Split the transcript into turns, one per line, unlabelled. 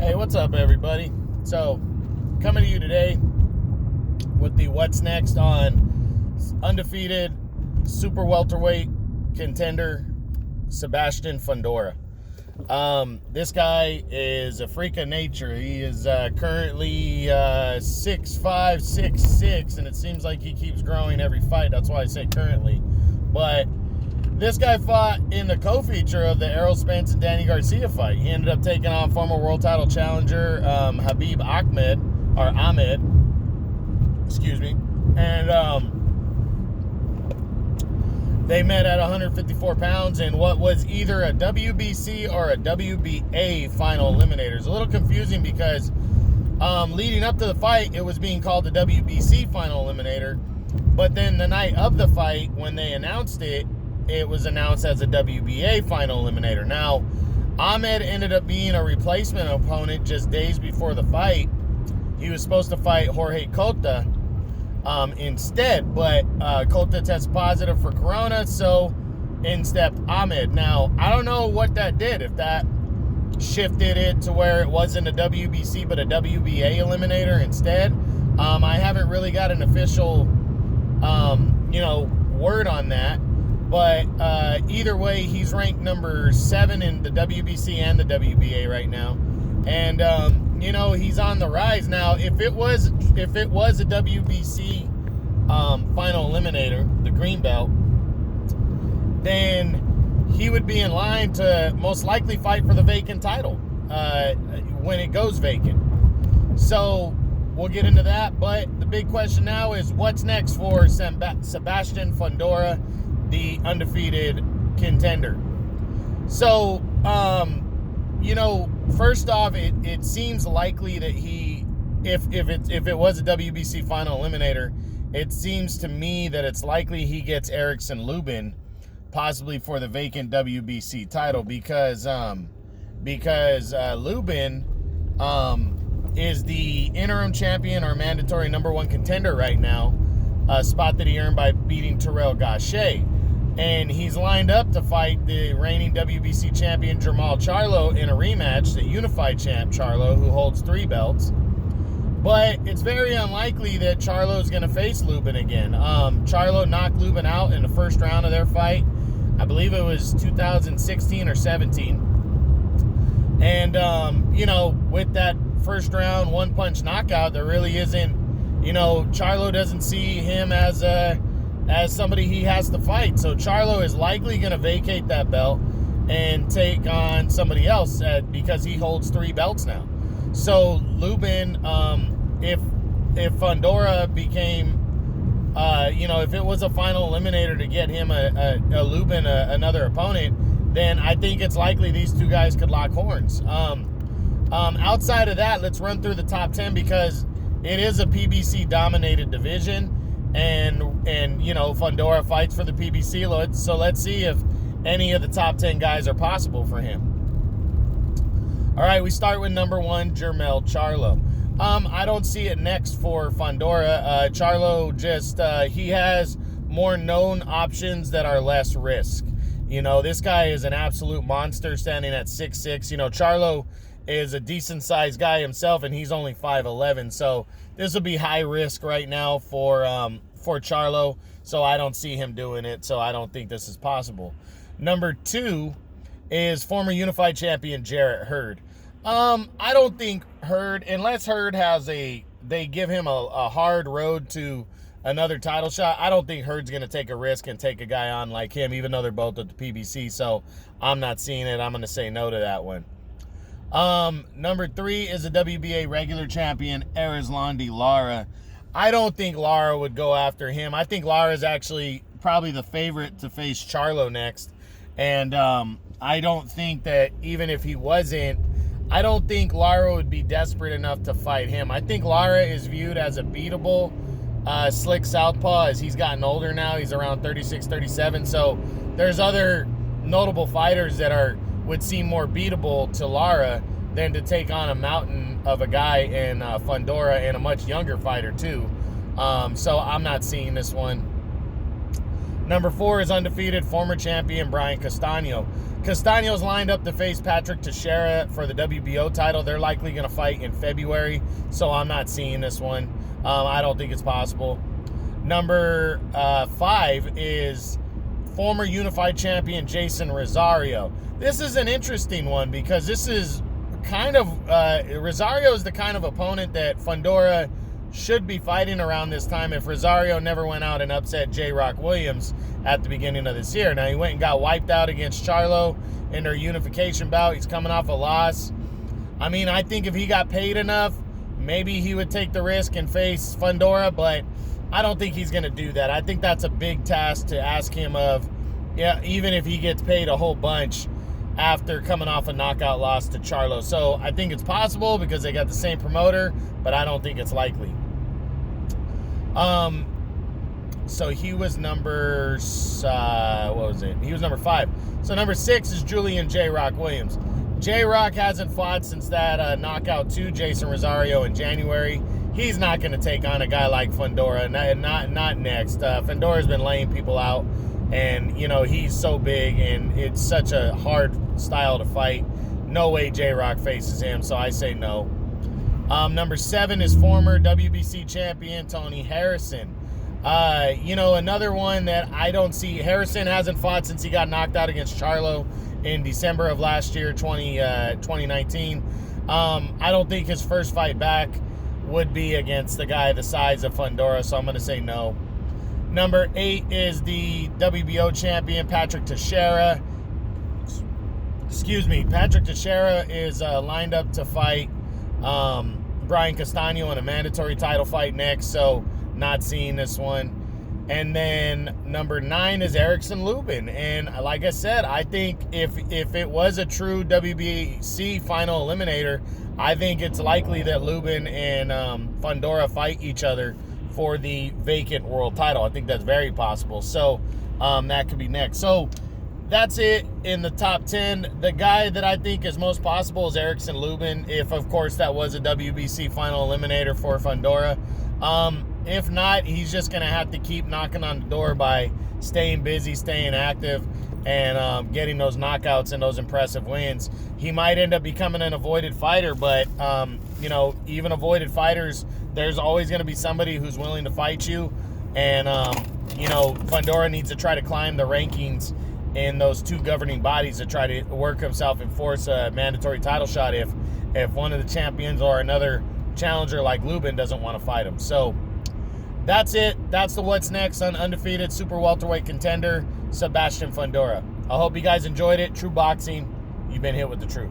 Hey, what's up, everybody? So, coming to you today with the what's next on undefeated super welterweight contender Sebastian Fundora. This guy is a freak of nature. He is currently 6'5", 6'6", and it seems like he keeps growing every fight. That's why I say currently. But this guy fought in the co-feature of the Errol Spence and Danny Garcia fight. He ended up taking on former world title challenger Ahmed, excuse me. And they met at 154 pounds in what was either a WBC or a WBA final eliminator. It's a little confusing because leading up to the fight, it was being called the WBC final eliminator. But then the night of the fight, when they announced it, it was announced as a WBA final eliminator. Now, Ahmed ended up being a replacement opponent just days before the fight. He was supposed to fight Jorge Cota instead, but Cota tested positive for Corona, so in stepped Ahmed. Now, I don't know what that did, if that shifted it to where it wasn't a WBC but a WBA eliminator instead. I haven't really got an official, word on that. But either way, he's ranked number 7 in the WBC and the WBA right now, and he's on the rise now. If it was a WBC final eliminator, the green belt, then he would be in line to most likely fight for the vacant title when it goes vacant. So we'll get into that. But the big question now is what's next for Sebastian Fundora, the undefeated contender. So, first off, it seems likely that if it was a WBC final eliminator, it seems to me that it's likely he gets Erickson Lubin, possibly for the vacant WBC title, because Lubin is the interim champion or mandatory number 1 contender right now, a spot that he earned by beating Terrell Gausha. And he's lined up to fight the reigning WBC champion Jermall Charlo in a rematch, the unified champ Charlo, who holds 3 belts. But it's very unlikely that Charlo's going to face Lubin again. Charlo knocked Lubin out in the first round of their fight. I believe it was 2016 or 17. And, with that first round one-punch knockout, there really isn't, Charlo doesn't see him as somebody he has to fight. So Charlo is likely going to vacate that belt and take on somebody else because he holds 3 belts now. So Lubin, if Fundora became, if it was a final eliminator to get him a Lubin, another opponent, then I think it's likely these two guys could lock horns. Outside of that, let's run through the top 10 because it is a PBC-dominated division. And Fundora fights for the PBC, so let's see if any of the top 10 guys are possible for him. All right, we start with number 1, Jermall Charlo. I don't see it next for Fundora. Charlo he has more known options that are less risk. This guy is an absolute monster standing at 6'6". Charlo is a decent-sized guy himself, and he's only 5'11", so this will be high risk right now for Charlo, so I don't see him doing it, so I don't think this is possible. Number 2 is former unified champion Jarrett Hurd. I don't think Hurd, unless Hurd they give him a hard road to another title shot, I don't think Hurd's going to take a risk and take a guy on like him, even though they're both at the PBC, so I'm not seeing it. I'm going to say no to that one. Number 3 is the WBA regular champion, Erislandy Lara. I don't think Lara would go after him. I think Lara is actually probably the favorite to face Charlo next. And I don't think that even if he wasn't, I don't think Lara would be desperate enough to fight him. I think Lara is viewed as a beatable, slick southpaw as he's gotten older now. He's around 36, 37. So there's other notable fighters that would seem more beatable to Lara than to take on a mountain of a guy in Fundora and a much younger fighter too. So I'm not seeing this one. Number 4 is undefeated former champion Brian Castano. Castaño's lined up to face Patrick Teixeira for the WBO title. They're likely going to fight in February, so I'm not seeing this one. I don't think it's possible. Number 5 is former unified champion Jason Rosario. This is an interesting one because this is kind of Rosario is the kind of opponent that Fundora should be fighting around this time if Rosario never went out and upset J. Rock Williams at the beginning of this year. Now, he went and got wiped out against Charlo in their unification bout. He's coming off a loss. I mean, I think if he got paid enough, maybe he would take the risk and face Fundora, but I don't think he's going to do that. I think that's a big task to ask him of, yeah, even if he gets paid a whole bunch after coming off a knockout loss to Charlo. So I think it's possible because they got the same promoter, but I don't think it's likely. So he was number, He was number 5. So number 6 is Julian J. Rock Williams. J. Rock hasn't fought since that knockout to Jason Rosario in January. He's not going to take on a guy like Fundora. Not next. Fundora's been laying people out, and you know he's so big, and it's such a hard style to fight. No way J. Rock faces him. So I say no. Number 7 is former WBC champion Tony Harrison. Another one that I don't see. Harrison hasn't fought since he got knocked out against Charlo in December of last year, 2019. I don't think his first fight back would be against the guy the size of Fundora, so I'm going to say no. Number 8 is the WBO champion Patrick Teixeira. Patrick Teixeira is lined up to fight Brian Castaño in a mandatory title fight next, so not seeing this one. And then number 9 is Erickson Lubin. And like I said, I think if it was a true WBC final eliminator, I think it's likely that Lubin and Fundora fight each other for the vacant world title. I think that's very possible. So that could be next. So that's it in the top 10. The guy that I think is most possible is Erickson Lubin, if, of course, that was a WBC final eliminator for Fundora. If not, he's just going to have to keep knocking on the door by staying busy, staying active, and getting those knockouts and those impressive wins. He might end up becoming an avoided fighter, but, even avoided fighters, there's always going to be somebody who's willing to fight you. And, Fundora needs to try to climb the rankings in those 2 governing bodies to try to work himself and force a mandatory title shot if one of the champions or another challenger like Lubin doesn't want to fight him. So that's it. That's the what's next on Undefeated Super Welterweight contender Sebastian Fundora. I hope you guys enjoyed it. True Boxing, you've been hit with the truth.